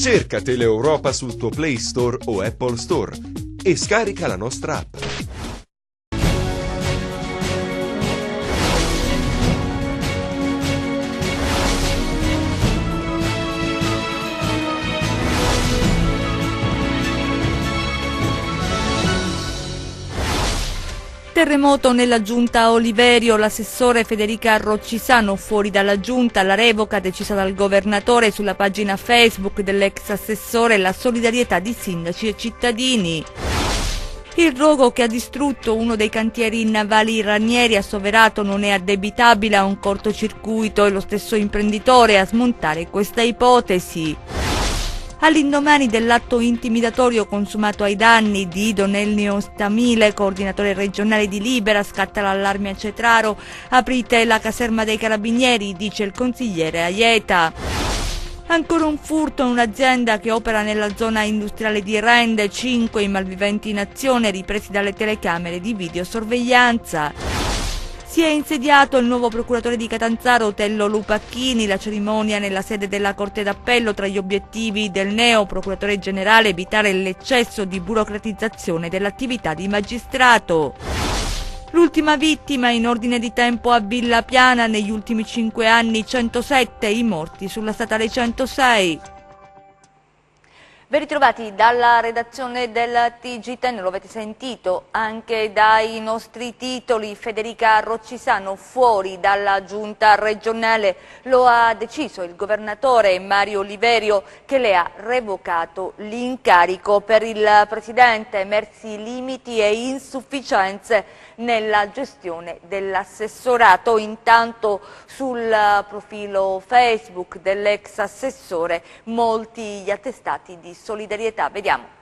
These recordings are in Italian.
Cerca Teleeuropa sul tuo Play Store o Apple Store e scarica la nostra app. Terremoto nella giunta Oliverio, l'assessore Federica Roccisano fuori dalla giunta, la revoca decisa dal governatore sulla pagina Facebook dell'ex assessore, la solidarietà di sindaci e cittadini. Il rogo che ha distrutto uno dei cantieri navali Ranieri a Soverato non è addebitabile a un cortocircuito e lo stesso imprenditore a smontare questa ipotesi. All'indomani dell'atto intimidatorio consumato ai danni di Don Ennio Stamile, coordinatore regionale di Libera, scatta l'allarme a Cetraro. Aprite la caserma dei carabinieri, dice il consigliere Aieta. Ancora un furto in un'azienda che opera nella zona industriale di Rende, 5 i malviventi in azione ripresi dalle telecamere di videosorveglianza. Si è insediato il nuovo procuratore di Catanzaro, Otello Lupacchini. La cerimonia nella sede della Corte d'Appello. Tra gli obiettivi del neo procuratore generale evitare l'eccesso di burocratizzazione dell'attività di magistrato. L'ultima vittima in ordine di tempo a Villa Piana, negli ultimi 5 anni 107 i morti sulla statale 106. Ben ritrovati dalla redazione del TG10, lo avete sentito anche dai nostri titoli. Federica Roccisano fuori dalla giunta regionale, lo ha deciso il governatore Mario Oliverio, che le ha revocato l'incarico. Per il presidente emersi limiti e insufficienze nella gestione dell'assessorato. Intanto sul profilo Facebook dell'ex assessore molti gli attestati di solidarietà. Vediamo.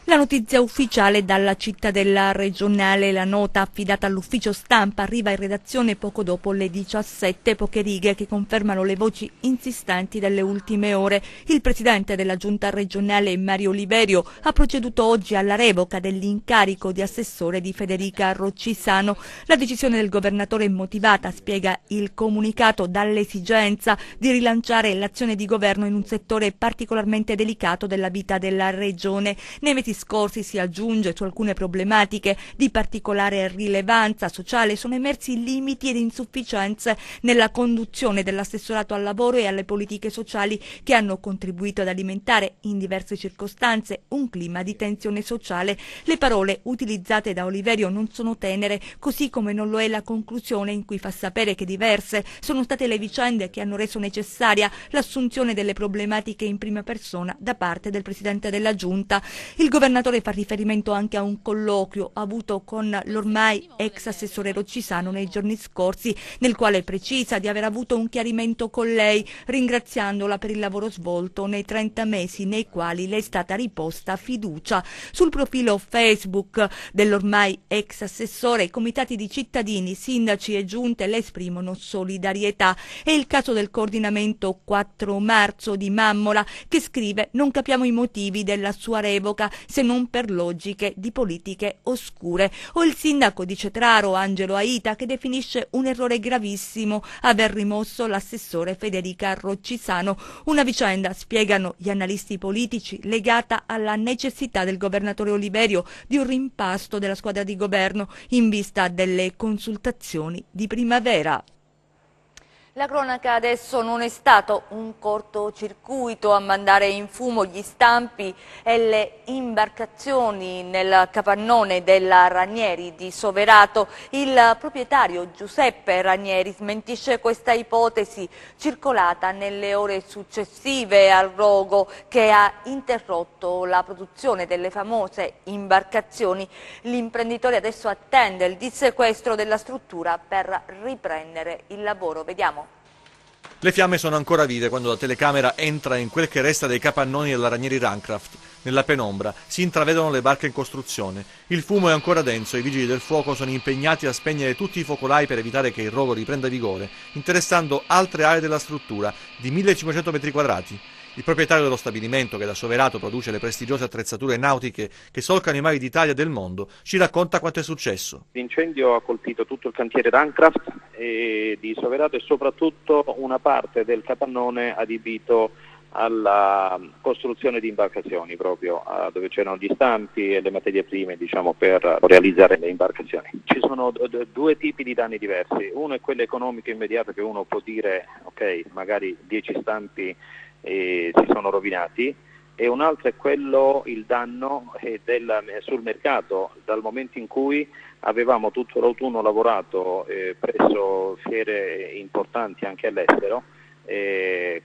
La notizia ufficiale dalla cittadella regionale, la nota affidata all'ufficio stampa arriva in redazione poco dopo le 17, poche righe che confermano le voci insistenti delle ultime ore. Il presidente della giunta regionale Mario Oliverio ha proceduto oggi alla revoca dell'incarico di assessore di Federica Roccisano. La decisione del governatore è motivata, spiega il comunicato, dall'esigenza di rilanciare l'azione di governo in un settore particolarmente delicato della vita della regione. Nei mesi scorsi, si aggiunge, su alcune problematiche di particolare rilevanza sociale sono emersi limiti ed insufficienze nella conduzione dell'assessorato al lavoro e alle politiche sociali che hanno contribuito ad alimentare in diverse circostanze un clima di tensione sociale. Le parole utilizzate da Oliverio non sono tenere, così come non lo è la conclusione in cui fa sapere che diverse sono state le vicende che hanno reso necessaria l'assunzione delle problematiche in prima persona da parte del presidente della giunta. Il governatore fa riferimento anche a un colloquio avuto con l'ormai ex assessore Roccisano nei giorni scorsi, nel quale precisa di aver avuto un chiarimento con lei, ringraziandola per il lavoro svolto nei 30 mesi nei quali le è stata riposta fiducia. Sul profilo Facebook dell'ormai ex assessore, i comitati di cittadini, sindaci e giunte le esprimono solidarietà. È il caso del coordinamento 4 marzo di Mammola, che scrive: non capiamo i motivi della sua revoca se non per logiche di politiche oscure. O il sindaco di Cetraro, Angelo Aita, che definisce un errore gravissimo aver rimosso l'assessore Federica Roccisano. Una vicenda, spiegano gli analisti politici, legata alla necessità del governatore Oliverio di un rimpasto della squadra di governo in vista delle consultazioni di primavera. La cronaca adesso: non è stato un cortocircuito a mandare in fumo gli stampi e le imbarcazioni nel capannone della Ranieri di Soverato. Il proprietario Giuseppe Ranieri smentisce questa ipotesi circolata nelle ore successive al rogo, che ha interrotto la produzione delle famose imbarcazioni. L'imprenditore adesso attende il dissequestro della struttura per riprendere il lavoro. Vediamo. Le fiamme sono ancora vive quando la telecamera entra in quel che resta dei capannoni della Ranieri Runcraft. Nella penombra si intravedono le barche in costruzione. Il fumo è ancora denso e i vigili del fuoco sono impegnati a spegnere tutti i focolai per evitare che il rogo riprenda vigore, interessando altre aree della struttura di 1500 metri quadrati. Il proprietario dello stabilimento, che da Soverato produce le prestigiose attrezzature nautiche che solcano i mari d'Italia e del mondo, ci racconta quanto è successo. L'incendio ha colpito tutto il cantiere Runcraft di Soverato e soprattutto una parte del capannone adibito alla costruzione di imbarcazioni proprio, dove c'erano gli stampi e le materie prime, diciamo, per realizzare le imbarcazioni. Ci sono due tipi di danni diversi. Uno è quello economico immediato, che uno può dire ok, magari 10 stampi si sono rovinati, e un altro è quello, il danno sul mercato, dal momento in cui avevamo tutto l'autunno lavorato presso fiere importanti anche all'estero,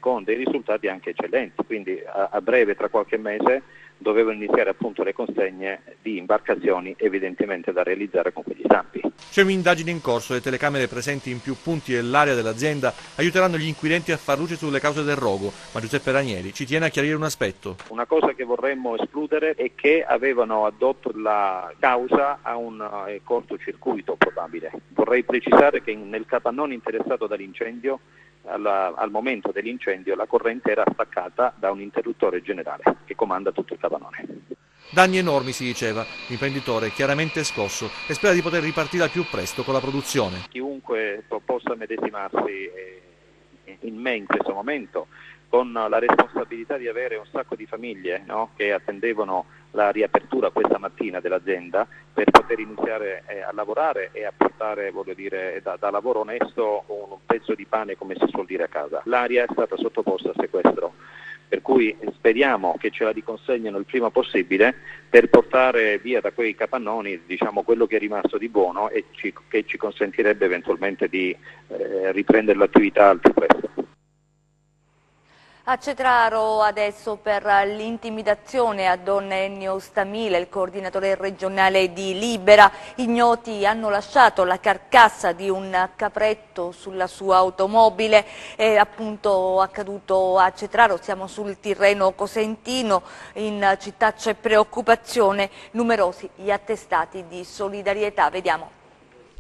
con dei risultati anche eccellenti, quindi a breve, tra qualche mese, dovevano iniziare appunto le consegne di imbarcazioni evidentemente da realizzare con quegli stampi. C'è un'indagine in corso, le telecamere presenti in più punti dell'area dell'azienda aiuteranno gli inquirenti a far luce sulle cause del rogo, ma Giuseppe Ranieri ci tiene a chiarire un aspetto. Una cosa che vorremmo escludere è che avevano addotto la causa a un cortocircuito probabile. Vorrei precisare che nel capannone interessato dall'incendio, al momento dell'incendio, la corrente era staccata da un interruttore generale che comanda tutto il capannone. Danni enormi, si diceva. L'imprenditore è chiaramente scosso e spera di poter ripartire al più presto con la produzione. Chiunque possa medesimarsi in me in questo momento, con la responsabilità di avere un sacco di famiglie, no, che attendevano la riapertura questa mattina dell'azienda per poter iniziare a lavorare e a portare, voglio dire, da lavoro onesto un pezzo di pane, come si suol dire a casa. L'area è stata sottoposta a sequestro, per cui speriamo che ce la riconsegnino il prima possibile per portare via da quei capannoni, diciamo, quello che è rimasto di buono e che ci consentirebbe eventualmente di riprendere l'attività al più presto. A Cetraro adesso per l'intimidazione a Don Ennio Stamile, il coordinatore regionale di Libera. Ignoti hanno lasciato la carcassa di un capretto sulla sua automobile, è appunto accaduto a Cetraro, siamo sul Tirreno Cosentino, in città c'è preoccupazione, numerosi gli attestati di solidarietà, vediamo.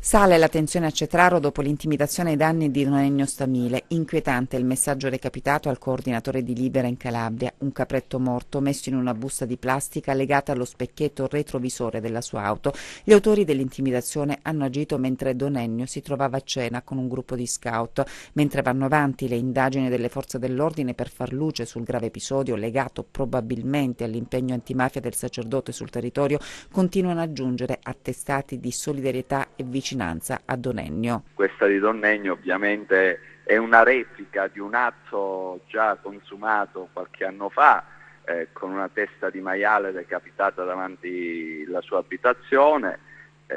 Sale la tensione a Cetraro dopo l'intimidazione ai danni di Don Ennio Stamile. Inquietante il messaggio recapitato al coordinatore di Libera in Calabria, un capretto morto messo in una busta di plastica legata allo specchietto retrovisore della sua auto. Gli autori dell'intimidazione hanno agito mentre Don Ennio si trovava a cena con un gruppo di scout. Mentre vanno avanti le indagini delle forze dell'ordine per far luce sul grave episodio legato probabilmente all'impegno antimafia del sacerdote sul territorio, continuano ad aggiungere attestati di solidarietà e vicinanza a Don Ennio. Questa di Don Ennio ovviamente è una replica di un atto già consumato qualche anno fa, con una testa di maiale decapitata davanti alla sua abitazione.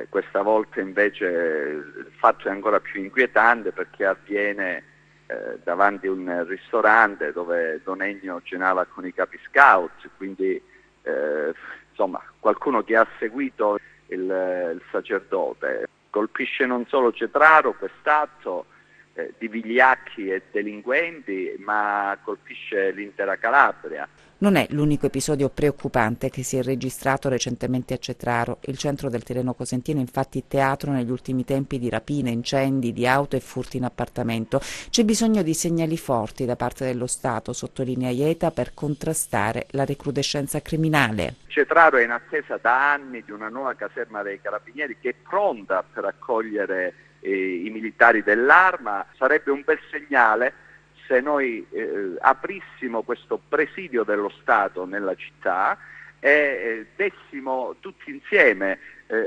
Questa volta invece il fatto è ancora più inquietante perché avviene davanti a un ristorante dove Don Ennio cenava con i capi scout, quindi insomma qualcuno che ha seguito il sacerdote. Colpisce non solo Cetraro quest'atto di vigliacchi e delinquenti, ma colpisce l'intera Calabria. Non è l'unico episodio preoccupante che si è registrato recentemente a Cetraro. Il centro del Tirreno Cosentino è infatti teatro negli ultimi tempi di rapine, incendi, di auto e furti in appartamento. C'è bisogno di segnali forti da parte dello Stato, sottolinea Ieta, per contrastare la recrudescenza criminale. Cetraro è in attesa da anni di una nuova caserma dei Carabinieri che è pronta per accogliere i militari dell'Arma. Sarebbe un bel segnale se noi aprissimo questo presidio dello Stato nella città e dessimo tutti insieme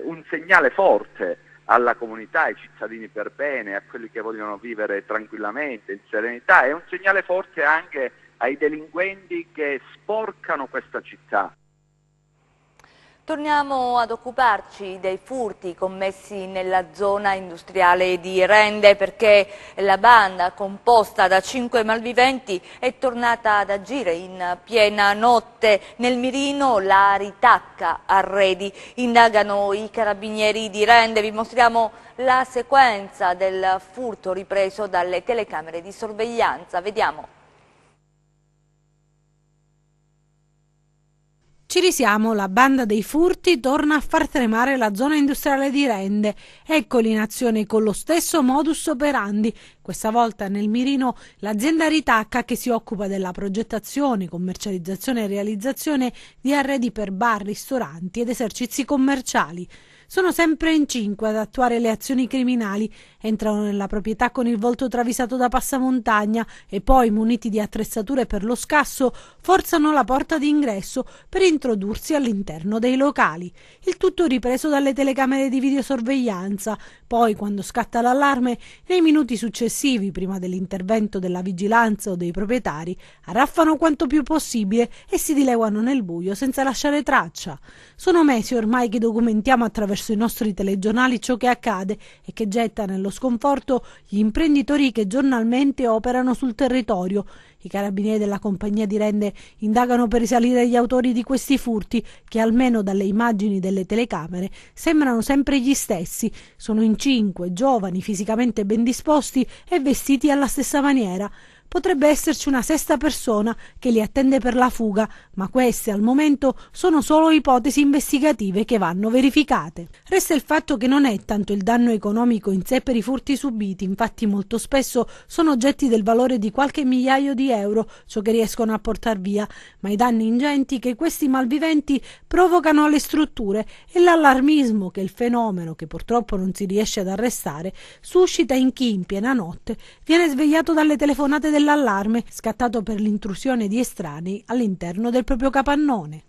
un segnale forte alla comunità, ai cittadini per bene, a quelli che vogliono vivere tranquillamente, in serenità, e un segnale forte anche ai delinquenti che sporcano questa città. Torniamo ad occuparci dei furti commessi nella zona industriale di Rende, perché la banda composta da 5 malviventi è tornata ad agire in piena notte. Nel mirino la Ritacca Arredi. Indagano i carabinieri di Rende. Vi mostriamo la sequenza del furto ripreso dalle telecamere di sorveglianza. Vediamo. Ci risiamo, la banda dei furti torna a far tremare la zona industriale di Rende. Eccoli in azione con lo stesso modus operandi. Questa volta nel mirino l'azienda Ritacca, che si occupa della progettazione, commercializzazione e realizzazione di arredi per bar, ristoranti ed esercizi commerciali. sono sempre in 5 ad attuare le azioni criminali. Entrano nella proprietà con il volto travisato da passamontagna e poi, muniti di attrezzature per lo scasso, forzano la porta d'ingresso per introdursi all'interno dei locali. Il tutto ripreso dalle telecamere di videosorveglianza. Poi, quando scatta l'allarme, nei minuti successivi, prima dell'intervento della vigilanza o dei proprietari, arraffano quanto più possibile e si dileguano nel buio senza lasciare traccia. Sono mesi ormai che documentiamo attraverso i nostri telegiornali ciò che accade e che getta nello sconforto gli imprenditori che giornalmente operano sul territorio. I carabinieri della compagnia di rende indagano per risalire gli autori di questi furti che, almeno dalle immagini delle telecamere, sembrano sempre gli stessi. Sono in 5, giovani, fisicamente ben disposti e vestiti alla stessa maniera. Potrebbe esserci una sesta persona che li attende per la fuga, ma queste al momento sono solo ipotesi investigative che vanno verificate. Resta il fatto che non è tanto il danno economico in sé per i furti subiti, infatti molto spesso sono oggetti del valore di qualche migliaio di euro ciò che riescono a portar via, ma i danni ingenti che questi malviventi provocano alle strutture e l'allarmismo che il fenomeno, che purtroppo non si riesce ad arrestare, suscita in chi in piena notte viene svegliato dalle telefonate dell'allarme scattato per l'intrusione di estranei all'interno del proprio capannone.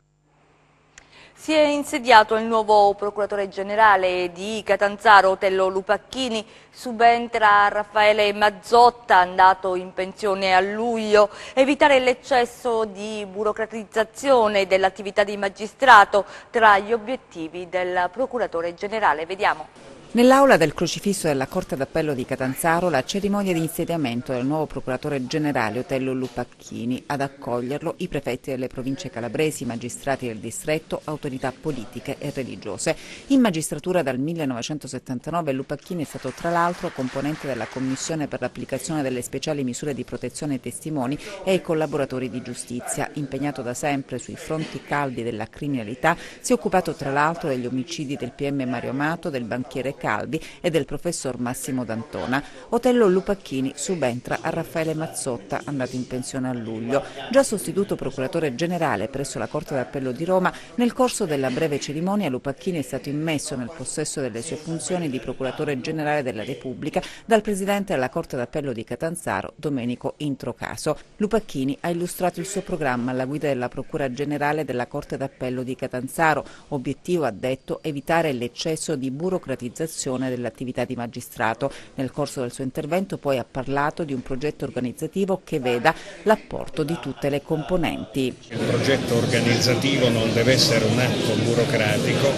Si è insediato il nuovo procuratore generale di Catanzaro, Otello Lupacchini, subentra Raffaele Mazzotta, andato in pensione a luglio. Evitare l'eccesso di burocratizzazione dell'attività di magistrato tra gli obiettivi del procuratore generale. Vediamo. Nell'aula del crocifisso della Corte d'Appello di Catanzaro la cerimonia di insediamento del nuovo procuratore generale Otello Lupacchini. Ad accoglierlo i prefetti delle province calabresi, magistrati del distretto, autorità politiche e religiose. In magistratura dal 1979 Lupacchini è stato tra l'altro componente della Commissione per l'applicazione delle speciali misure di protezione ai testimoni e ai collaboratori di giustizia. Impegnato da sempre sui fronti caldi della criminalità, si è occupato tra l'altro degli omicidi del PM Mario Amato, del banchiere Calvi e del professor Massimo D'Antona. Otello Lupacchini subentra a Raffaele Mazzotta, andato in pensione a luglio. Già sostituto procuratore generale presso la Corte d'Appello di Roma, nel corso della breve cerimonia Lupacchini è stato immesso nel possesso delle sue funzioni di procuratore generale della Repubblica dal presidente della Corte d'Appello di Catanzaro, Domenico Introcaso. Lupacchini ha illustrato il suo programma alla guida della Procura Generale della Corte d'Appello di Catanzaro. Obiettivo, ha detto, evitare l'eccesso di burocratizzazione dell'attività di magistrato. Nel corso del suo intervento poi ha parlato di un progetto organizzativo che veda l'apporto di tutte le componenti. Il progetto organizzativo non deve essere un atto burocratico,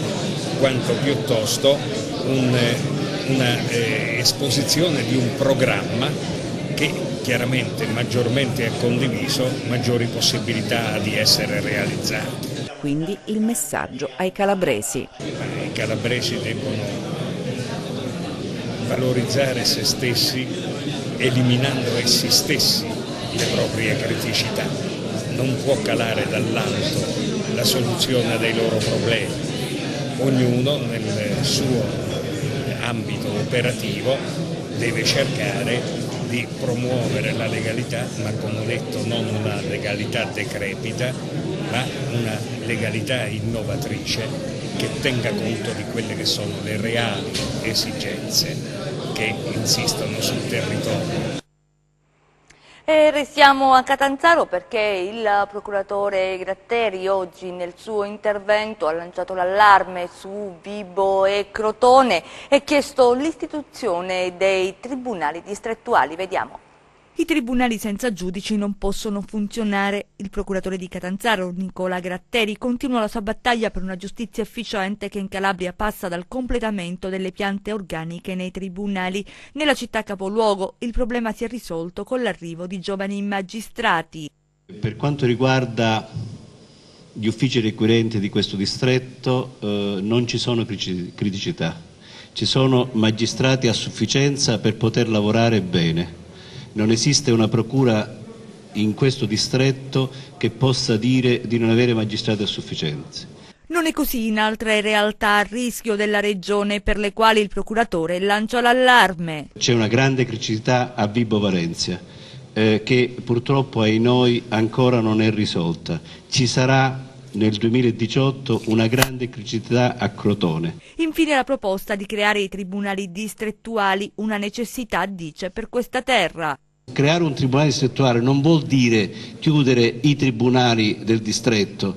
quanto piuttosto una esposizione di un programma che chiaramente maggiormente è condiviso, maggiori possibilità di essere realizzato. Quindi il messaggio ai calabresi. I calabresi debbono valorizzare se stessi, eliminando essi stessi le proprie criticità. Non può calare dall'alto la soluzione dei loro problemi. Ognuno nel suo ambito operativo deve cercare di promuovere la legalità, ma come ho detto non una legalità decrepita, ma una legalità innovatrice che tenga conto di quelle che sono le reali esigenze che insistono sul territorio. E restiamo a Catanzaro perché il procuratore Gratteri oggi nel suo intervento ha lanciato l'allarme su Vibo e Crotone e chiesto l'istituzione dei tribunali distrettuali. Vediamo. I tribunali senza giudici non possono funzionare. Il procuratore di Catanzaro, Nicola Gratteri, continua la sua battaglia per una giustizia efficiente che in Calabria passa dal completamento delle piante organiche nei tribunali. Nella città capoluogo il problema si è risolto con l'arrivo di giovani magistrati. Per quanto riguarda gli uffici requirenti di questo distretto non ci sono criticità, ci sono magistrati a sufficienza per poter lavorare bene. Non esiste una procura in questo distretto che possa dire di non avere magistrati a sufficienza. Non è così in altre realtà a rischio della regione per le quali il procuratore lancia l'allarme. C'è una grande criticità a Vibo Valentia che purtroppo ai noi ancora non è risolta. Ci sarà nel 2018 una grande criticità a Crotone. Infine la proposta di creare i tribunali distrettuali, una necessità, dice, per questa terra. Creare un tribunale distrettuale non vuol dire chiudere i tribunali del distretto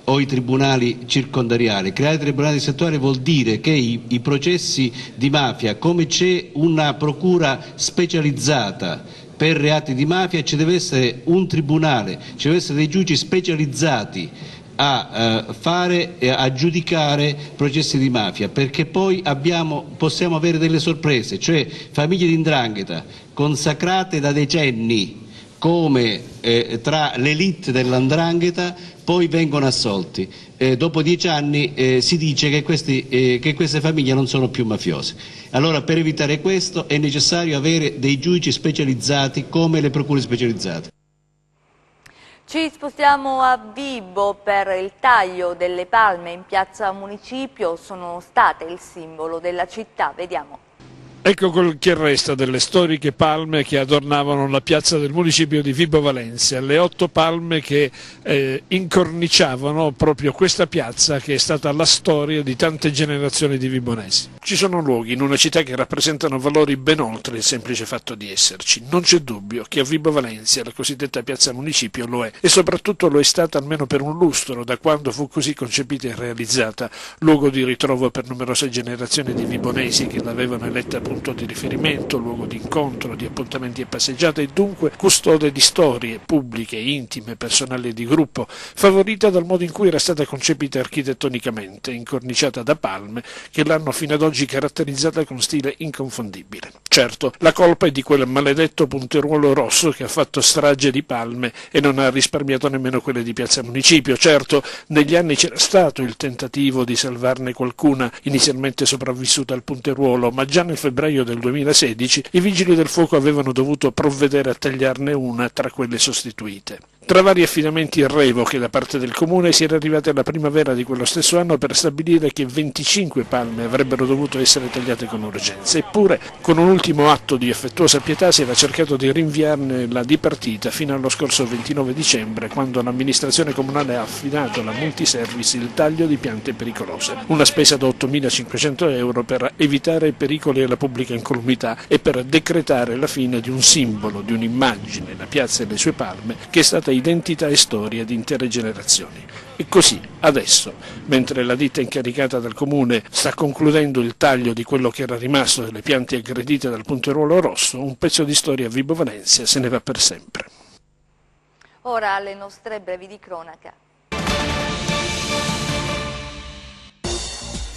o i tribunali circondariali. Creare tribunali distrettuali vuol dire che i processi di mafia, come c'è una procura specializzata per reati di mafia, ci deve essere un tribunale, ci deve essere dei giudici specializzati a giudicare processi di mafia, perché poi possiamo avere delle sorprese, cioè famiglie di 'ndrangheta consacrate da decenni come tra l'elite dell''ndrangheta poi vengono assolti. Dopo 10 anni si dice che queste famiglie non sono più mafiose. Allora, per evitare questo è necessario avere dei giudici specializzati come le procure specializzate. Ci spostiamo a Vibo per il taglio delle palme in piazza Municipio, sono state il simbolo della città, vediamo. Ecco quel che resta delle storiche palme che adornavano la piazza del municipio di Vibo Valentia, le 8 palme che incorniciavano proprio questa piazza che è stata la storia di tante generazioni di vibonesi. Ci sono luoghi in una città che rappresentano valori ben oltre il semplice fatto di esserci. Non c'è dubbio che a Vibo Valentia la cosiddetta piazza municipio lo è, e soprattutto lo è stata almeno per un lustro, da quando fu così concepita e realizzata, luogo di ritrovo per numerose generazioni di vibonesi che l'avevano eletta punto di riferimento, luogo di incontro, di appuntamenti e passeggiate, e dunque custode di storie pubbliche, intime, personali e di gruppo, favorita dal modo in cui era stata concepita architettonicamente, incorniciata da palme che l'hanno fino ad oggi caratterizzata con stile inconfondibile. Certo, la colpa è di quel maledetto punteruolo rosso che ha fatto strage di palme e non ha risparmiato nemmeno quelle di piazza Municipio. Certo, negli anni c'era stato il tentativo di salvarne qualcuna inizialmente sopravvissuta al punteruolo, ma già nel febbraio del 2016 i vigili del fuoco avevano dovuto provvedere a tagliarne una tra quelle sostituite. Tra vari affidamenti e revoche da parte del comune si era arrivati alla primavera di quello stesso anno per stabilire che 25 palme avrebbero dovuto essere tagliate con urgenza, eppure con un ultimo atto di affettuosa pietà si era cercato di rinviarne la dipartita fino allo scorso 29 dicembre, quando l'amministrazione comunale ha affidato alla Multiservice il taglio di piante pericolose, una spesa da 8.500 euro per evitare pericoli alla pubblica incolumità e per decretare la fine di un simbolo, di un'immagine, la piazza e le sue palme, che è stata identità e storia di intere generazioni. E così, adesso, mentre la ditta incaricata dal comune sta concludendo il taglio di quello che era rimasto delle piante aggredite dal punteruolo rosso, un pezzo di storia a Vibo Valentia se ne va per sempre. Ora alle nostre brevi di cronaca.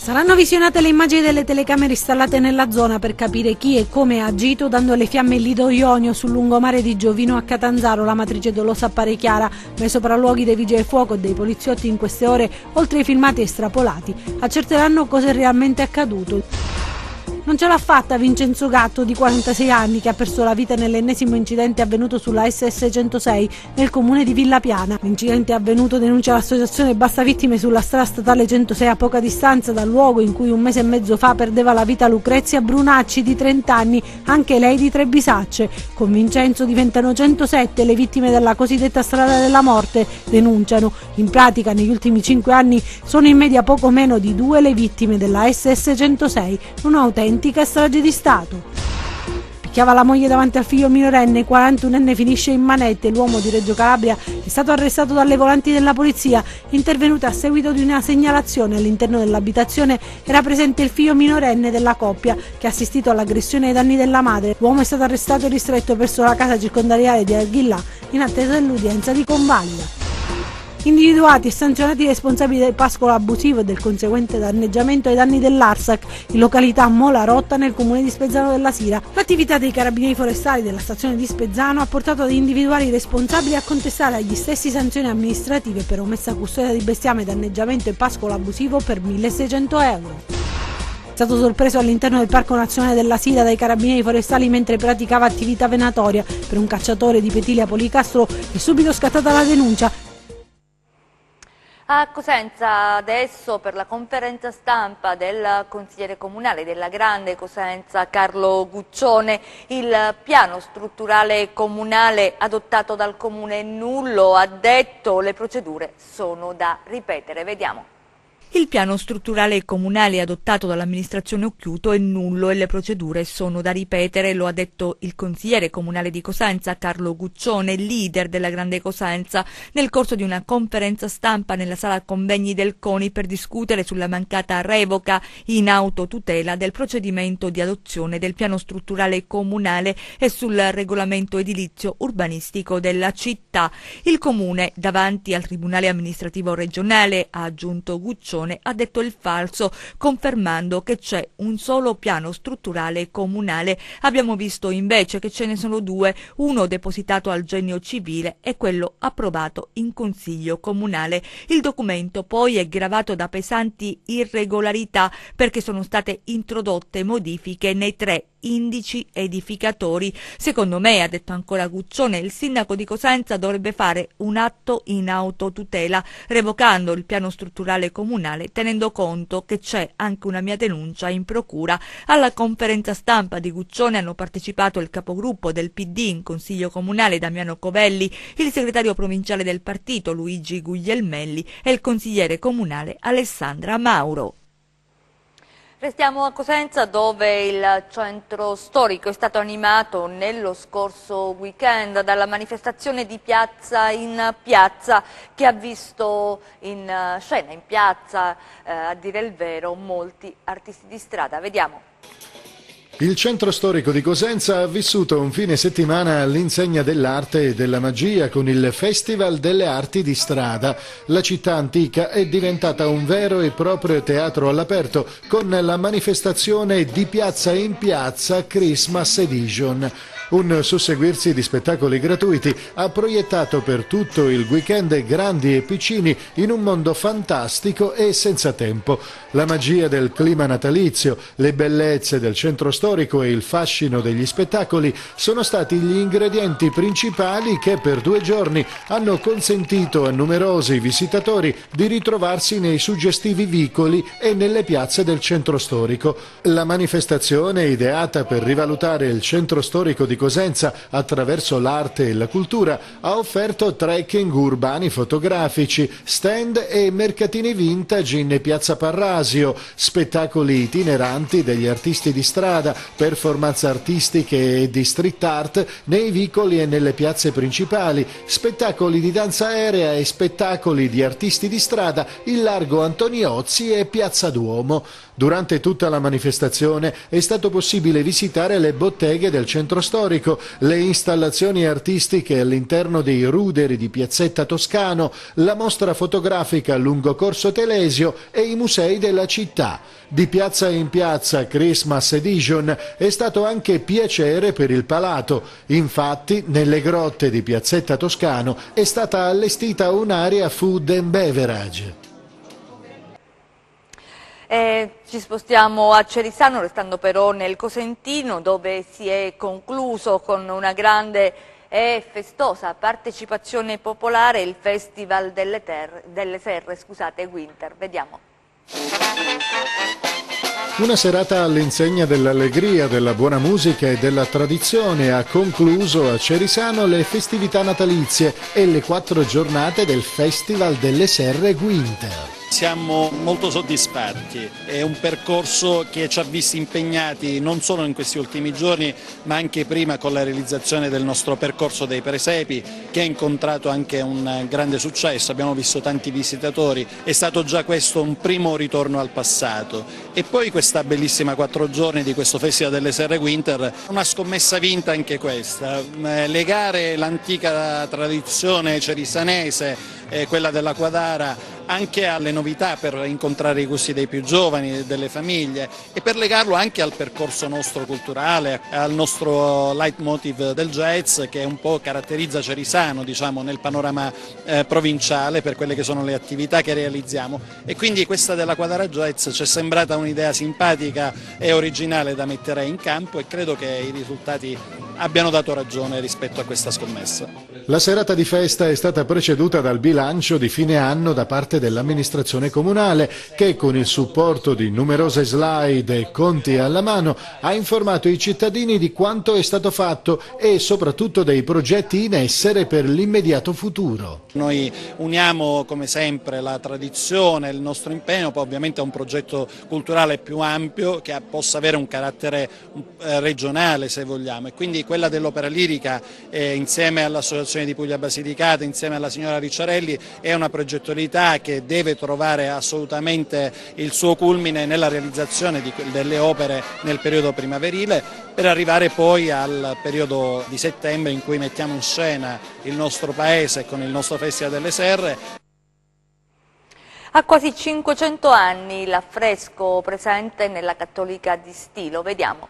Saranno visionate le immagini delle telecamere installate nella zona per capire chi e come ha agito dando le fiamme il Lido Ionio sul lungomare di Giovino a Catanzaro, la matrice dolosa appare chiara, ma i sopralluoghi dei vigili del fuoco e dei poliziotti in queste ore, oltre ai filmati estrapolati, accerteranno cosa è realmente accaduto. Non ce l'ha fatta Vincenzo Gatto, di 46 anni, che ha perso la vita nell'ennesimo incidente avvenuto sulla SS 106 nel comune di Villapiana. L'incidente avvenuto, denuncia l'associazione Basta Vittime, sulla strada statale 106 a poca distanza dal luogo in cui un mese e mezzo fa perdeva la vita Lucrezia Brunacci, di 30 anni, anche lei di Trebisacce. Con Vincenzo diventano 107 le vittime della cosiddetta strada della morte, denunciano. In pratica negli ultimi 5 anni sono in media poco meno di 2 le vittime della SS 106, un'autentica strage di Stato. Picchiava la moglie davanti al figlio minorenne, 41enne finisce in manette. L'uomo di Reggio Calabria è stato arrestato dalle volanti della polizia, intervenuta a seguito di una segnalazione. All'interno dell'abitazione era presente il figlio minorenne della coppia, che ha assistito all'aggressione ai danni della madre. L'uomo è stato arrestato e ristretto presso la casa circondariale di Arghillà in attesa dell'udienza di convalida. Individuati e sanzionati i responsabili del pascolo abusivo e del conseguente danneggiamento ai danni dell'Arsac in località Mola Rotta nel comune di Spezzano della Sira. L'attività dei carabinieri forestali della stazione di Spezzano ha portato ad individuare i responsabili e a contestare agli stessi sanzioni amministrative per omessa custodia di bestiame, danneggiamento e pascolo abusivo per 1.600 euro. È stato sorpreso all'interno del Parco Nazionale della Sira dai carabinieri forestali mentre praticava attività venatoria per un cacciatore di Petilia Policastro. È subito scattata la denuncia. A Cosenza adesso per la conferenza stampa del consigliere comunale della Grande Cosenza Carlo Guccione, il piano strutturale comunale adottato dal comune è nullo, ha detto, le procedure sono da ripetere, vediamo. Il piano strutturale comunale adottato dall'amministrazione Occhiuto è nullo e le procedure sono da ripetere, lo ha detto il consigliere comunale di Cosenza Carlo Guccione, leader della Grande Cosenza, nel corso di una conferenza stampa nella sala convegni del CONI per discutere sulla mancata revoca in autotutela del procedimento di adozione del piano strutturale comunale e sul regolamento edilizio urbanistico della città. Il comune, davanti al Tribunale amministrativo regionale, ha aggiunto Guccione, ha detto il falso, confermando che c'è un solo piano strutturale comunale. Abbiamo visto invece che ce ne sono due, uno depositato al Genio Civile e quello approvato in Consiglio Comunale. Il documento poi è gravato da pesanti irregolarità perché sono state introdotte modifiche nei 3 indici edificatori. Secondo me, ha detto ancora Guccione, il sindaco di Cosenza dovrebbe fare un atto in autotutela, revocando il piano strutturale comunale, tenendo conto che c'è anche una mia denuncia in procura. Alla conferenza stampa di Guccione hanno partecipato il capogruppo del PD in Consiglio Comunale Damiano Covelli, il segretario provinciale del partito Luigi Guglielmelli e il consigliere comunale Alessandra Mauro. Restiamo a Cosenza, dove il centro storico è stato animato nello scorso weekend dalla manifestazione di Piazza in Piazza, che ha visto in scena in piazza, a dire il vero, molti artisti di strada. Vediamo. Il centro storico di Cosenza ha vissuto un fine settimana all'insegna dell'arte e della magia con il Festival delle Arti di Strada. La città antica è diventata un vero e proprio teatro all'aperto con la manifestazione di Piazza in Piazza Christmas Edition. Un susseguirsi di spettacoli gratuiti ha proiettato per tutto il weekend grandi e piccini in un mondo fantastico e senza tempo. La magia del clima natalizio, le bellezze del centro storico e il fascino degli spettacoli sono stati gli ingredienti principali che per 2 giorni hanno consentito a numerosi visitatori di ritrovarsi nei suggestivi vicoli e nelle piazze del centro storico. La manifestazione, ideata per rivalutare il centro storico di Cosenza attraverso l'arte e la cultura, ha offerto trekking urbani fotografici, stand e mercatini vintage in piazza Parrasio, spettacoli itineranti degli artisti di strada, performance artistiche e di street art nei vicoli e nelle piazze principali, spettacoli di danza aerea e spettacoli di artisti di strada in largo Antoniozzi e piazza Duomo. Durante tutta la manifestazione è stato possibile visitare le botteghe del centro storico, le installazioni artistiche all'interno dei ruderi di Piazzetta Toscano, la mostra fotografica lungo Corso Telesio e i musei della città. Di Piazza in Piazza Christmas Edition è stato anche piacere per il palato. Infatti, nelle grotte di Piazzetta Toscano è stata allestita un'area food and beverage. Ci spostiamo a Cerisano, restando però nel Cosentino, dove si è concluso con una grande e festosa partecipazione popolare il Festival delle Serre, Winter. Vediamo. Una serata all'insegna dell'allegria, della buona musica e della tradizione ha concluso a Cerisano le festività natalizie e le 4 giornate del Festival delle Serre Winter. Siamo molto soddisfatti, è un percorso che ci ha visti impegnati non solo in questi ultimi giorni ma anche prima con la realizzazione del nostro percorso dei presepi, che ha incontrato anche un grande successo, abbiamo visto tanti visitatori, è stato già questo un primo ritorno al passato. E poi questa bellissima 4 giorni di questo Festival delle Serre Winter, una scommessa vinta anche questa, legare l'antica tradizione cerisanese, quella della Quadara, anche alle novità per incontrare i gusti dei più giovani, delle famiglie, e per legarlo anche al percorso nostro culturale, al nostro leitmotiv del jazz che un po' caratterizza Cerisano, diciamo, nel panorama provinciale per quelle che sono le attività che realizziamo. E quindi questa della Quadara Jazz ci è sembrata un'idea simpatica e originale da mettere in campo e credo che i risultati abbiano dato ragione rispetto a questa scommessa. La serata di festa è stata preceduta dal bilancio di fine anno da parte dell'amministrazione comunale che, con il supporto di numerose slide e conti alla mano, ha informato i cittadini di quanto è stato fatto e soprattutto dei progetti in essere per l'immediato futuro. Noi uniamo come sempre la tradizione, il nostro impegno, poi ovviamente a un progetto culturale più ampio che possa avere un carattere regionale, se vogliamo, e quindi quella dell'opera lirica insieme all'Associazione di Puglia Basilicata, insieme alla signora Ricciarelli, è una progettualità che deve trovare assolutamente il suo culmine nella realizzazione delle opere nel periodo primaverile, per arrivare poi al periodo di settembre in cui mettiamo in scena il nostro paese con il nostro Festival delle Serre. Ha quasi 500 anni l'affresco presente nella Cattolica di Stilo, vediamo.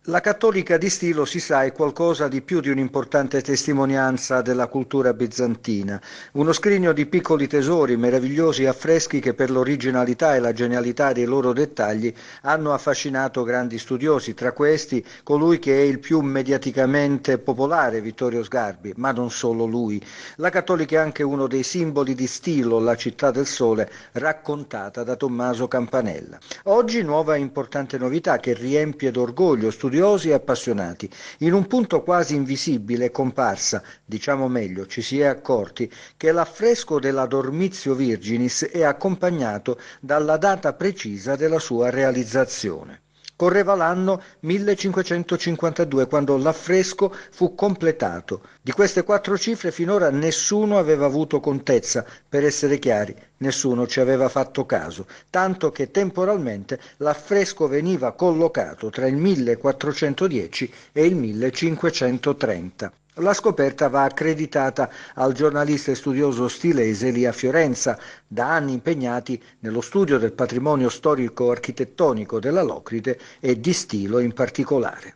La Cattolica di Stilo, si sa, è qualcosa di più di un'importante testimonianza della cultura bizantina, uno scrigno di piccoli tesori, meravigliosi affreschi che per l'originalità e la genialità dei loro dettagli hanno affascinato grandi studiosi, tra questi colui che è il più mediaticamente popolare, Vittorio Sgarbi, ma non solo lui. La Cattolica è anche uno dei simboli di Stilo, la città del sole, raccontata da Tommaso Campanella. Oggi nuova importante novità che riempie d'orgoglio studiosi e appassionati. In un punto quasi invisibile è comparsa, diciamo meglio, ci si è accorti, che l'affresco della Dormitio Virginis è accompagnato dalla data precisa della sua realizzazione. Correva l'anno 1552 quando l'affresco fu completato. Di queste 4 cifre finora nessuno aveva avuto contezza, per essere chiari, nessuno ci aveva fatto caso, tanto che temporalmente l'affresco veniva collocato tra il 1410 e il 1530. La scoperta va accreditata al giornalista e studioso stilese Elia Fiorenza, da anni impegnati nello studio del patrimonio storico-architettonico della Locride e di Stilo in particolare.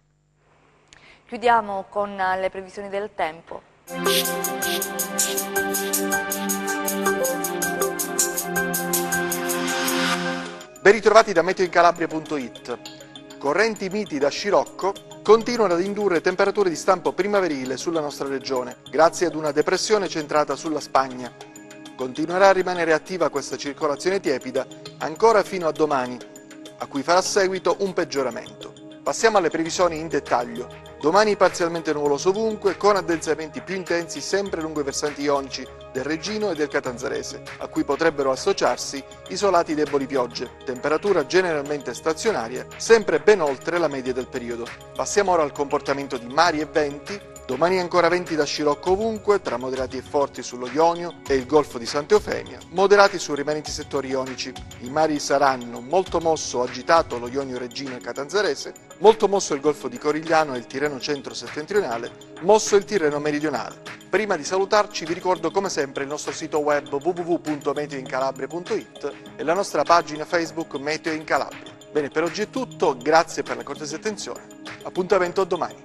Chiudiamo con le previsioni del tempo. Ben ritrovati da meteoincalabria.it. Correnti miti da scirocco continuano ad indurre temperature di stampo primaverile sulla nostra regione, grazie ad una depressione centrata sulla Spagna. Continuerà a rimanere attiva questa circolazione tiepida ancora fino a domani, a cui farà seguito un peggioramento. Passiamo alle previsioni in dettaglio. Domani parzialmente nuvoloso ovunque, con addensamenti più intensi sempre lungo i versanti ionici del Reggino e del Catanzarese, a cui potrebbero associarsi isolati deboli piogge, temperatura generalmente stazionaria, sempre ben oltre la media del periodo. Passiamo ora al comportamento di mari e venti. Domani ancora venti da scirocco ovunque, tra moderati e forti sullo Ionio e il Golfo di Santa Eufemia, moderati sui rimanenti settori ionici. I mari saranno molto mosso o agitato lo Ionio Reggino e Catanzarese, molto mosso il Golfo di Corigliano e il Tirreno centro-settentrionale, mosso il Tirreno meridionale. Prima di salutarci vi ricordo come sempre il nostro sito web www.meteoincalabria.it e la nostra pagina Facebook Meteo in Calabria. Bene, per oggi è tutto, grazie per la cortese attenzione. Appuntamento a domani.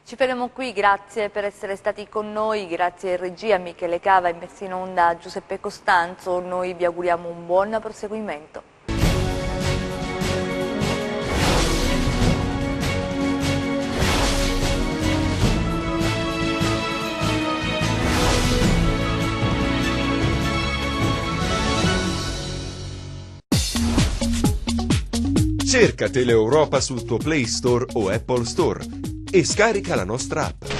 Ci fermiamo qui, grazie per essere stati con noi, grazie a regia Michele Cava e messo in onda Giuseppe Costanzo, noi vi auguriamo un buon proseguimento. Cerca Teleeuropa sul tuo Play Store o Apple Store e scarica la nostra app.